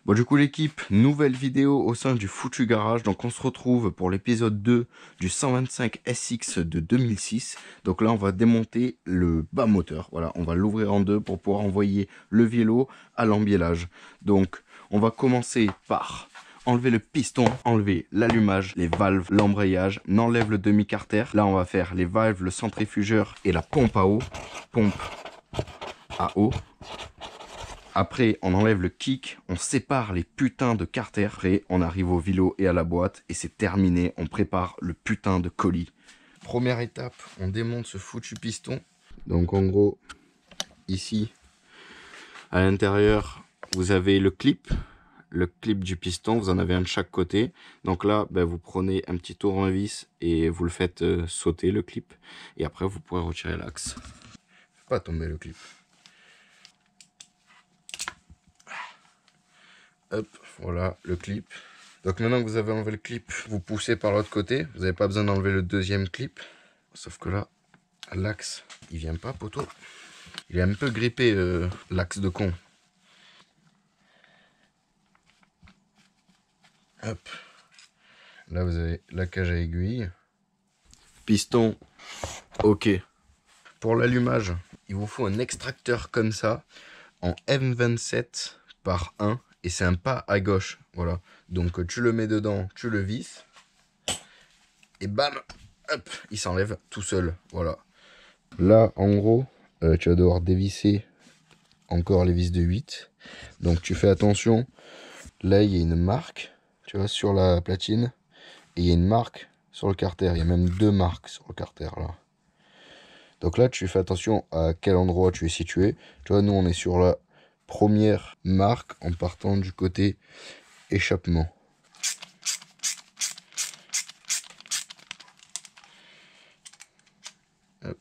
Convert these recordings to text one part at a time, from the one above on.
Bon du coup l'équipe, nouvelle vidéo au sein du Foutu Garage. Donc on se retrouve pour l'épisode 2 du 125 SX de 2006. Donc là on va démonter le bas moteur. Voilà, on va l'ouvrir en deux pour pouvoir envoyer le vélo à l'embiellage. Donc on va commencer par enlever le piston, enlever l'allumage, les valves, l'embrayage. On enlève le demi-carter. Là on va faire les valves, le centrifugeur et la pompe à eau. Pompe à eau. Après, on enlève le kick, on sépare les putains de carters. Après, on arrive au vélo et à la boîte et c'est terminé. On prépare le putain de colis. Première étape, on démonte ce foutu piston. Donc en gros, ici, à l'intérieur, vous avez le clip du piston. Vous en avez un de chaque côté. Donc là, vous prenez un petit tournevis et vous le faites sauter le clip. Et après, vous pourrez retirer l'axe. Fais pas tomber le clip. Hop, voilà le clip. Donc maintenant que vous avez enlevé le clip, vous poussez par l'autre côté. Vous n'avez pas besoin d'enlever le deuxième clip. Sauf que là, l'axe, il vient pas, poteau. Il est un peu grippé, l'axe de con. Hop. Là, vous avez la cage à aiguille. Piston, ok. Pour l'allumage, il vous faut un extracteur comme ça, en M27 par 1. Et c'est un pas à gauche, voilà. Donc tu le mets dedans, tu le visses. Et bam, hop, il s'enlève tout seul, voilà. Là, en gros, tu vas devoir dévisser encore les vis de 8. Donc tu fais attention, là il y a une marque, tu vois, sur la platine. Et il y a une marque sur le carter, il y a même deux marques sur le carter, là. Donc là, tu fais attention à quel endroit tu es situé. Tu vois, nous on est sur la première marque en partant du côté échappement. Hop.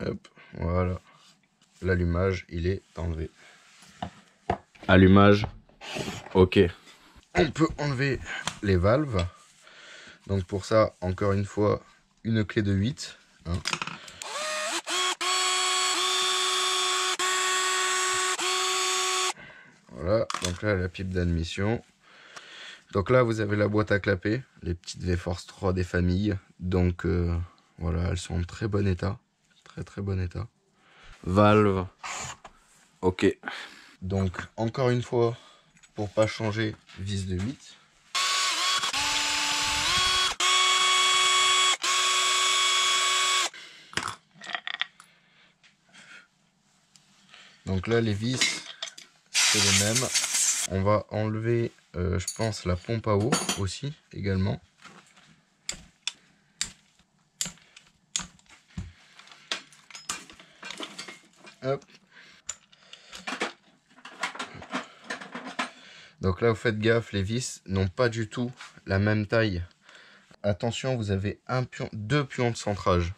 Hop, voilà. L'allumage, il est enlevé. Allumage, ok. On peut enlever les valves. Donc pour ça, encore une fois, une clé de 8. Hein. Voilà, donc là, la pipe d'admission. Donc là, vous avez la boîte à clapper, les petites V-Force 3 des familles. Donc voilà, elles sont en très bon état. Très très bon état. Valve, ok. Donc encore une fois, pour pas changer, vis de 8. Donc là, les vis, c'est les mêmes. On va enlever, je pense, la pompe à eau aussi, également. Hop. Donc là, vous faites gaffe, les vis n'ont pas du tout la même taille. Attention, vous avez deux pions de centrage.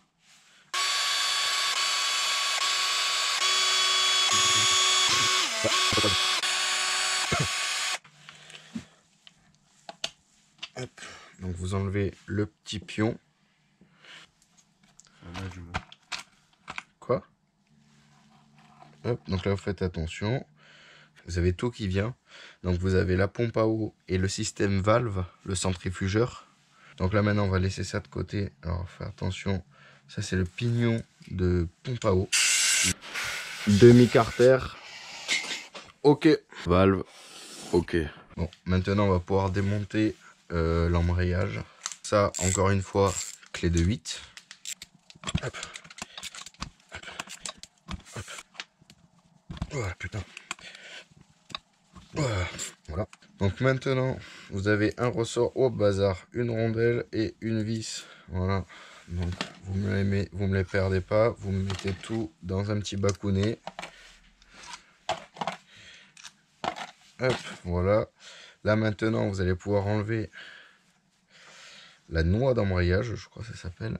Hop. Donc vous enlevez le petit pion. Quoi? Hop. Donc là, vous faites attention. Vous avez tout qui vient. Donc vous avez la pompe à eau et le système valve, le centrifugeur. Donc là maintenant on va laisser ça de côté. Alors faites attention, ça c'est le pignon de pompe à eau. Demi-carter. Ok. Valve. Ok. Bon, maintenant on va pouvoir démonter l'embrayage. Ça encore une fois, clé de 8. Hop. Hop. Hop. Voilà, putain. Voilà. Donc maintenant, vous avez un ressort au bazar, une rondelle et une vis. Voilà. Donc vous me les perdez pas. Vous me mettez tout dans un petit bacounet. Hop, voilà. Là maintenant, vous allez pouvoir enlever la noix d'embrayage, je crois que ça s'appelle.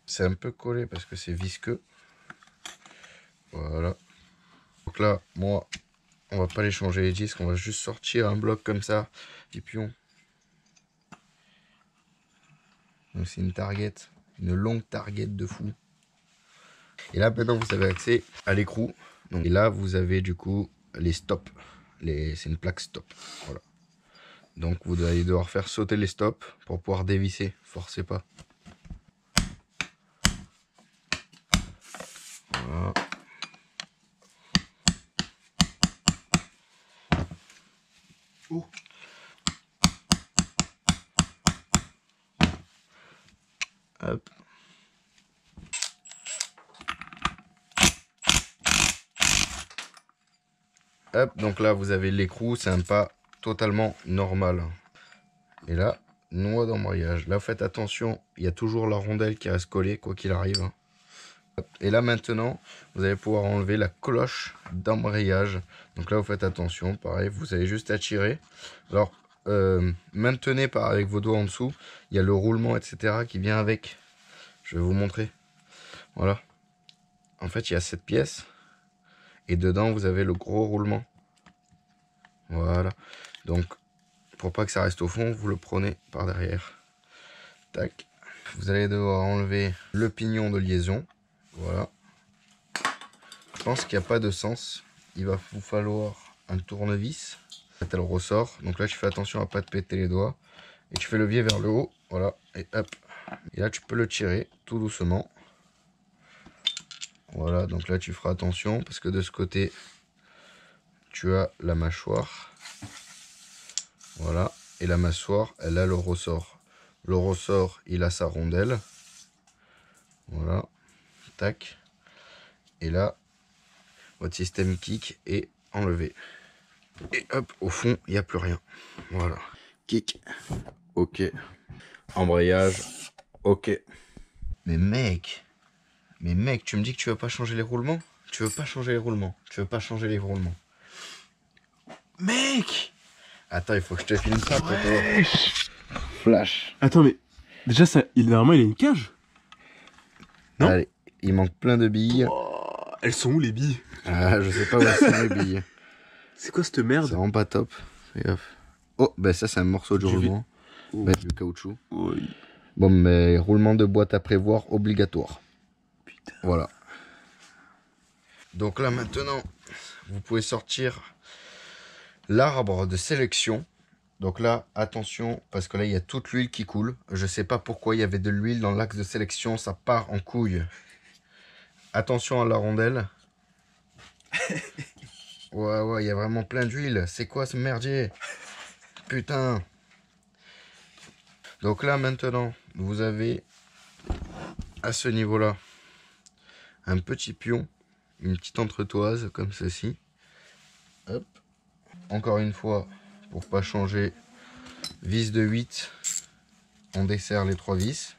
C'est un peu collé parce que c'est visqueux. Voilà. Donc là, moi, on va pas les changer les disques, on va juste sortir un bloc comme ça, du pion. Donc c'est une target, une longue target de fou. Et là maintenant vous avez accès à l'écrou. Donc et là vous avez du coup les stops. C'est une plaque stop. Voilà. Donc vous allez devoir faire sauter les stops pour pouvoir dévisser. Forcez pas. Voilà. Oh. Hop. Hop, donc là vous avez l'écrou, c'est un pas totalement normal. Et là, noix d'embrayage. Là faites attention, il y a toujours la rondelle qui reste collée quoi qu'il arrive. Hop. Et là maintenant, vous allez pouvoir enlever la cloche d'embrayage. Donc là vous faites attention, pareil, vous allez juste attirer. Alors maintenez avec vos doigts en dessous, il y a le roulement etc. qui vient avec. Je vais vous montrer. Voilà. En fait il y a cette pièce. Et dedans, vous avez le gros roulement. Voilà. Donc, pour pas que ça reste au fond, vous le prenez par derrière. Tac. Vous allez devoir enlever le pignon de liaison. Voilà. Je pense qu'il n'y a pas de sens. Il va vous falloir un tournevis. Elle ressort. Donc là, tu fais attention à ne pas te péter les doigts. Et tu fais levier vers le haut. Voilà. Et hop. Et là, tu peux le tirer tout doucement. Voilà. Donc là, tu feras attention parce que de ce côté, tu as la mâchoire. Voilà, et la mâchoire, elle a le ressort. Le ressort, il a sa rondelle. Voilà, tac. Et là, votre système kick est enlevé. Et hop, au fond, il n'y a plus rien. Voilà. Kick, ok. Embrayage, ok. Mais mec, tu me dis que tu veux pas changer les roulements? Tu veux pas changer les roulements? Tu veux pas changer les roulements? Mec! Attends, il faut que je te filme ça pour toi. Flash. Attends, mais déjà, normalement, il a une cage. Non? Allez, il manque plein de billes. Oh, elles sont où les billes? Ah, je sais pas où sont les billes. C'est quoi cette merde? C'est vraiment pas top. Fais gaffe. Oh, ben ça, c'est un morceau de roulement. Oh. Ben, du caoutchouc. Oui. Bon, mais roulement de boîte à prévoir obligatoire. Putain. Voilà. Donc là, maintenant, vous pouvez sortir l'arbre de sélection. Donc là, attention, parce que là, il y a toute l'huile qui coule. Je sais pas pourquoi il y avait de l'huile dans l'axe de sélection. Ça part en couille. Attention à la rondelle. Ouais, il y a vraiment plein d'huile. C'est quoi ce merdier? Putain. Donc là, maintenant, vous avez, à ce niveau-là, un petit pion, une petite entretoise, comme ceci. Hop. Encore une fois, pour pas changer, vis de 8, on desserre les 3 vis.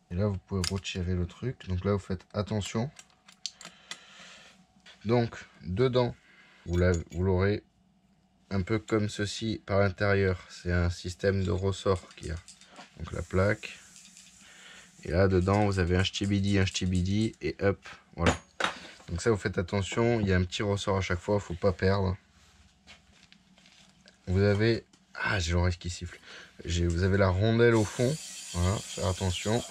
Et là, vous pouvez retirer le truc. Donc là, vous faites attention. Donc, dedans, vous l'aurez un peu comme ceci par l'intérieur. C'est un système de ressort qu'il y a. Donc la plaque. Et là, dedans, vous avez un ch'tibidi, et hop, voilà. Donc ça, vous faites attention. Il y a un petit ressort à chaque fois, il ne faut pas perdre. Vous avez... Ah, j'ai l'oreille qui siffle. Vous avez la rondelle au fond. Voilà, faire attention.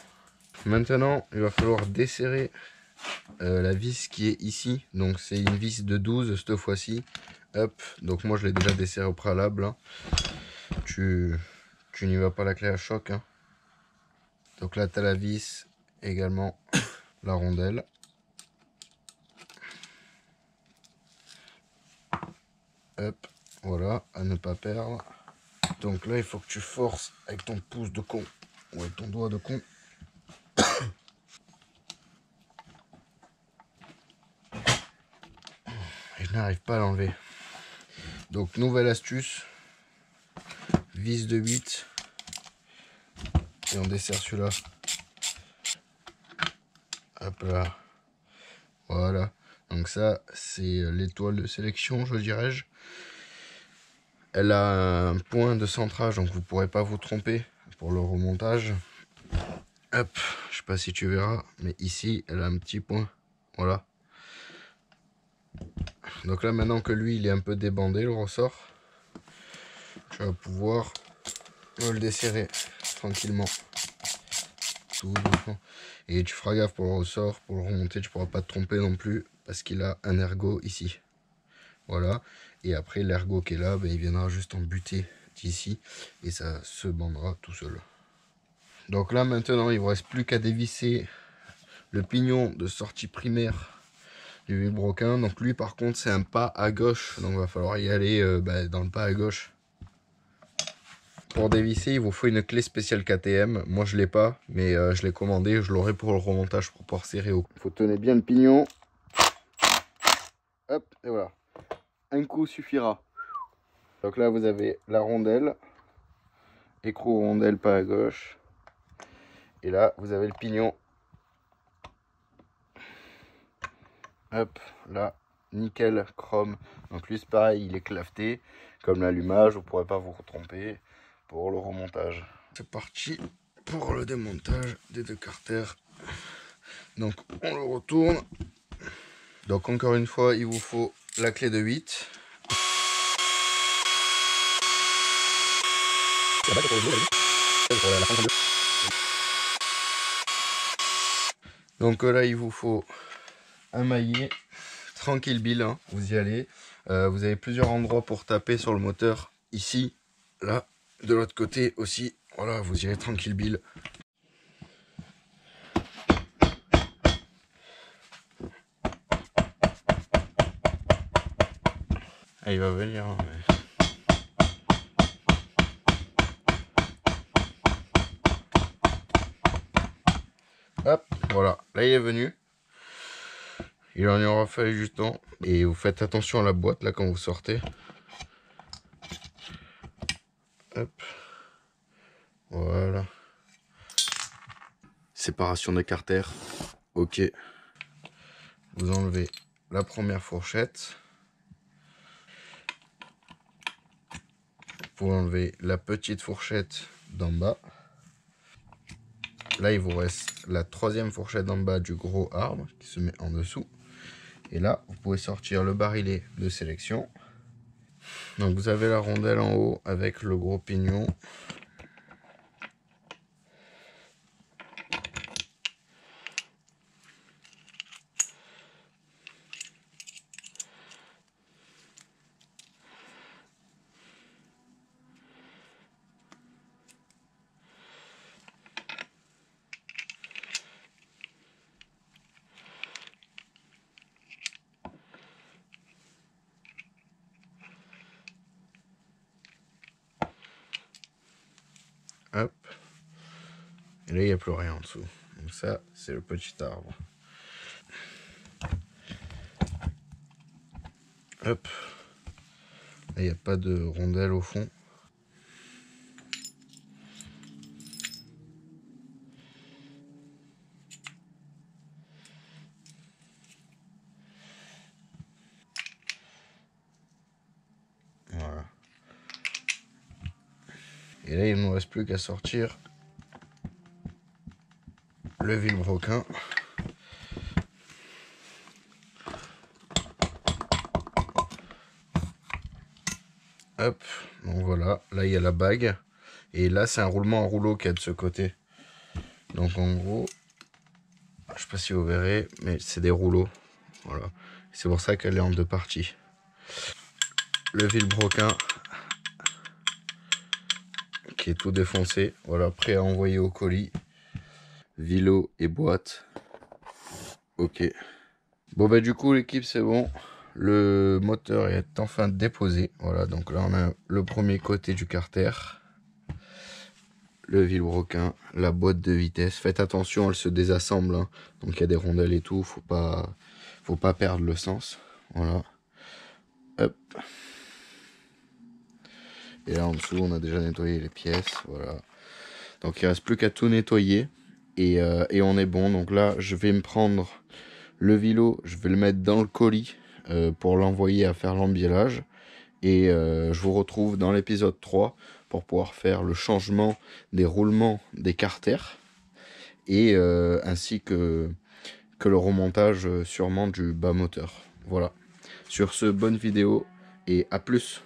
Maintenant, il va falloir desserrer la vis qui est ici. Donc c'est une vis de 12 cette fois-ci. Hop, donc moi je l'ai déjà desserré au préalable. Hein. Tu n'y vas pas la clé à choc. Hein. Donc là tu as la vis, également la rondelle. Hop, voilà, à ne pas perdre. Donc là il faut que tu forces avec ton pouce de con, ou avec ton doigt de con. Et je n'arrive pas à l'enlever. Donc nouvelle astuce, vis de 8, et on dessert celui-là. Hop là, voilà. Donc ça c'est l'étoile de sélection, je dirais-je. Elle a un point de centrage, donc vous ne pourrez pas vous tromper pour le remontage. Hop, je sais pas si tu verras, mais ici elle a un petit point. Voilà. Donc là, maintenant que lui, il est un peu débandé, le ressort, tu vas pouvoir le desserrer tranquillement. Tout doucement. Et tu feras gaffe pour le ressort, pour le remonter, tu pourras pas te tromper non plus, parce qu'il a un ergot ici. Voilà. Et après, l'ergot qui est là, ben, il viendra juste en buter d'ici, et ça se bandera tout seul. Donc là, maintenant, il ne vous reste plus qu'à dévisser le pignon de sortie primaire du vilebrequin. Donc lui, par contre, c'est un pas à gauche, donc il va falloir y aller dans le pas à gauche. Pour dévisser, il vous faut une clé spéciale KTM. Moi, je l'ai pas, mais je l'ai commandé. Je l'aurai pour le remontage pour pouvoir serrer au. Il faut tenir bien le pignon. Hop, et voilà. Un coup suffira. Donc là, vous avez la rondelle. Écrou rondelle pas à gauche. Et là, vous avez le pignon. Hop, là, nickel, chrome. Donc lui, c'est pareil, il est claveté. Comme l'allumage, vous ne pourrez pas vous tromper pour le remontage. C'est parti pour le démontage des deux carters. Donc on le retourne. Donc encore une fois, il vous faut la clé de 8. Donc là, il vous faut un maillet. Tranquille Bill, hein, vous y allez. Vous avez plusieurs endroits pour taper sur le moteur. Ici, là, de l'autre côté aussi. Voilà, vous y allez tranquille Bill. Ah, il va venir. Hein, mais... Hop, voilà. Là, il est venu. Il en aura fallu du temps. Et vous faites attention à la boîte, là, quand vous sortez. Hop. Voilà. Séparation des carters. Ok. Vous enlevez la première fourchette. Vous enlevez la petite fourchette d'en bas. Là, il vous reste la troisième fourchette d'en bas du gros arbre qui se met en dessous. Et là, vous pouvez sortir le barillet de sélection. Donc, vous avez la rondelle en haut avec le gros pignon. Hop. Et là, il n'y a plus rien en dessous. Donc ça, c'est le petit arbre. Hop. Là, il n'y a pas de rondelle au fond. Voilà. Et là, il ne nous reste plus qu'à sortir le vilebrequin. Hop, donc voilà, là il y a la bague. Et là c'est un roulement en rouleau qu'il y a de ce côté. Donc en gros, je sais pas si vous verrez, mais c'est des rouleaux. Voilà, c'est pour ça qu'elle est en deux parties. Le vilebrequin qui est tout défoncé. Voilà, prêt à envoyer au colis. Vilo et boîte. Ok. Bon bah du coup l'équipe c'est bon. Le moteur est enfin déposé. Voilà, donc là on a le premier côté du carter. Le vilebrequin, la boîte de vitesse. Faites attention, elle se désassemble. Hein. Donc il y a des rondelles et tout. Faut pas perdre le sens. Voilà. Hop. Et là en dessous, on a déjà nettoyé les pièces. Voilà. Donc il reste plus qu'à tout nettoyer. Et on est bon. Donc là, je vais me prendre le vilo. Je vais le mettre dans le colis pour l'envoyer à faire l'embiellage. Et je vous retrouve dans l'épisode 3 pour pouvoir faire le changement des roulements des carters et ainsi que que le remontage sûrement du bas moteur. Voilà. Sur ce, bonne vidéo et à plus.